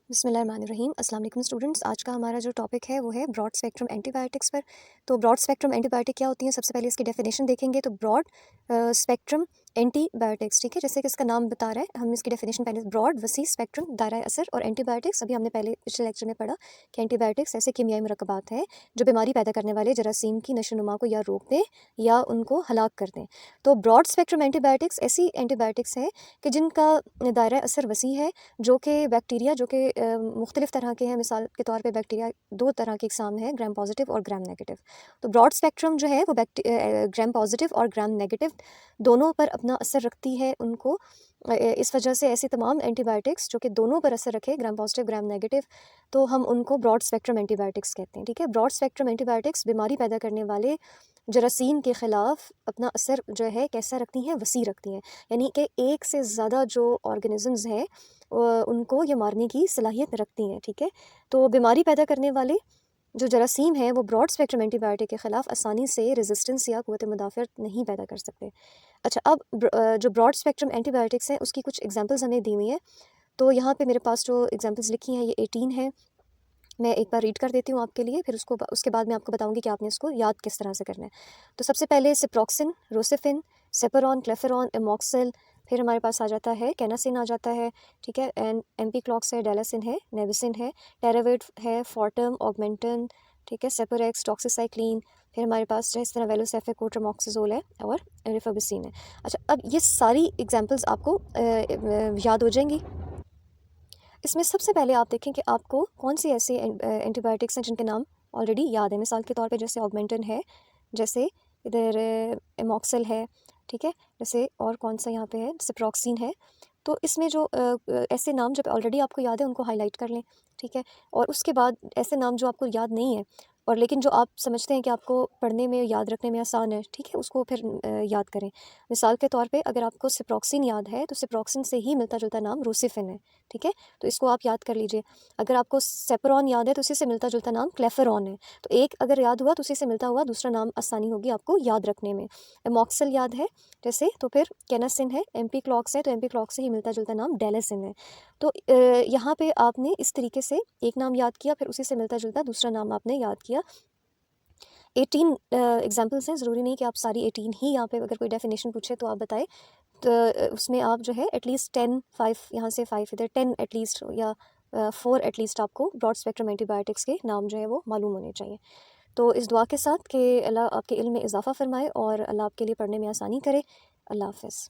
बिस्मिल्लाहिर्रहमानिर्रहीम। अस्सलाम वालेकुम स्टूडेंट्स। आज का हमारा जो टॉपिक है वो है ब्रॉड स्पेक्ट्रम एंटीबायोटिक्स पर। तो ब्रॉड स्पेक्ट्रम एंटीबायोटिक क्या होती हैं, सबसे पहले इसकी डेफिनेशन देखेंगे। तो ब्रॉड स्पेक्ट्रम एंटीबायोटिक्स, ठीक है, जैसे कि इसका नाम बता रहा है, हम इसकी डेफिनेशन पहले ब्रॉड वसी स्पेक्ट्रम दायरा असर। और एंटीबायोटिक्स अभी हमने पहले पिछले लेक्चर में पढ़ा कि एंटीबायोटिक्स ऐसे कीमियाई मरकबात हैं जो बीमारी पैदा करने वाले जरासीम की नशोनुमा को या रोक दें या उनको हलाक कर दें। तो ब्रॉड स्पेक्ट्रम एंटीबायोटिक्स ऐसी एंटीबायोटिक्स हैं कि जिनका दायरा असर वसी है, जो कि बैक्टीरिया जो कि मुख्तलिफ़ तरह के हैं। मिसाल के तौर पे बैक्टीरिया दो तरह की इकसाम है, ग्राम पॉजिटिव और ग्राम नेगेटिव। तो ब्रॉड स्पेक्ट्रम जो है वो ग्राम पॉजिटिव और ग्राम नेगेटिव दोनों पर अपना असर रखती है। उनको इस वजह से ऐसी तमाम एंटीबायोटिक्स जो कि दोनों पर असर रखे, ग्राम पॉजिटिव ग्राम नेगेटिव, तो हम उनको ब्रॉड स्पेक्ट्रम एंटीबायोटिक्स कहते हैं। ठीक है, ब्रॉड स्पेक्ट्रम एंटीबायोटिक्स बीमारी पैदा करने वाले जरासीम के ख़िलाफ़ अपना असर जो है कैसा रखती हैं, वसी रखती हैं। यानी कि एक से ज़्यादा जो ऑर्गेनिज़म्स हैं उनको ये मारने की सलाहियत रखती हैं। ठीक है, तो बीमारी पैदा करने वाले जो जरासीम हैं वो ब्रॉड स्पेक्ट्रम एंटीबायोटिक के ख़िलाफ़ आसानी से रेजिस्टेंस या क़ुव्वत मुदाफ़अत नहीं पैदा कर सकते। अच्छा, अब जो ब्रॉड स्पेक्ट्रम एंटीबायोटिक्स हैं उसकी कुछ एग्जांपल्स हमें दी हुई हैं। तो यहाँ पे मेरे पास जो एग्जांपल्स लिखी हैं ये 18 हैं। मैं एक बार रीड कर देती हूँ आपके लिए, फिर उसके बाद मैं आपको बताऊँगी कि आपने इसको याद किस तरह से करना है। तो सबसे पहले सिप्रोक्सिन, रोसिफिन, सेपरॉन, क्लेफेरॉन, एमॉक्सिल, फिर हमारे पास आ जाता है कैनासिन आ जाता है। ठीक है, एंड एमपीक्लॉक्स है, डेलासिन है, नेविसिन है, टेरावेट है, फॉर्टम, ऑगमेंटन, ठीक है, सेपोरेक्स, डॉक्सीसाइक्लिन, फिर हमारे पास जो है इस तरह वेलोसेफिक, कोट्रमोक्सिजोल है और रिफाबिसिन है। अच्छा, अब ये सारी एग्जांपल्स आपको याद हो जाएंगी। इसमें सबसे पहले आप देखें कि आपको कौन सी ऐसी एंटीबायोटिक्स हैं जिनके नाम ऑलरेडी याद है। मिसाल के तौर पे जैसे ऑगमेंटन है, जैसे इधर एमॉक्सिल है, ठीक है, जैसे और कौन सा यहाँ पे है, सिप्रोक्सिन है। तो इसमें जो ऐसे नाम जो ऑलरेडी आपको याद है उनको हाईलाइट कर लें। ठीक है, और उसके बाद ऐसे नाम जो आपको याद नहीं है और लेकिन जो आप समझते हैं कि आपको पढ़ने में याद रखने में आसान है, ठीक है, उसको फिर याद करें। मिसाल के तौर पे अगर आपको सिप्रोक्सिन याद है तो सिप्रोक्सिन से ही मिलता जुलता नाम रोसिफिन है। ठीक है, तो इसको आप याद कर लीजिए। अगर आपको सेपरॉन याद है तो उसी से मिलता जुलता नाम क्लेफेरॉन है। तो एक अगर याद हुआ तो उसी से मिलता हुआ दूसरा नाम आसानी होगी आपको याद रखने में। एमॉक्सिल याद है जैसे, तो फिर कैनासिन है, एमपीक्लॉक्स है तो एमपीक्लॉक्स से ही मिलता जुलता नाम डेलासिन है। तो यहाँ पे आपने इस तरीके से एक नाम याद किया, फिर उसी से मिलता जुलता दूसरा नाम आपने याद किया। 18 एग्जाम्पल्स हैं, ज़रूरी नहीं कि आप सारी 18 ही यहाँ पे अगर कोई डेफिनेशन पूछे तो आप बताएं। तो उसमें आप जो है एटलीस्ट 10, 5 यहाँ से 5 इधर, 10 एटलीस्ट या 4 एटलीस्ट आपको ब्रॉड स्पेक्ट्रम एंटीबायोटिक्स के नाम जो है वो मालूम होने चाहिए। तो इस दुआ के साथ कि अल्लाह आपके इल्म में इजाफ़ा फ़रमाए और अल्लाह आपके लिए पढ़ने में आसानी करे। अल्लाह हाफ़िज़।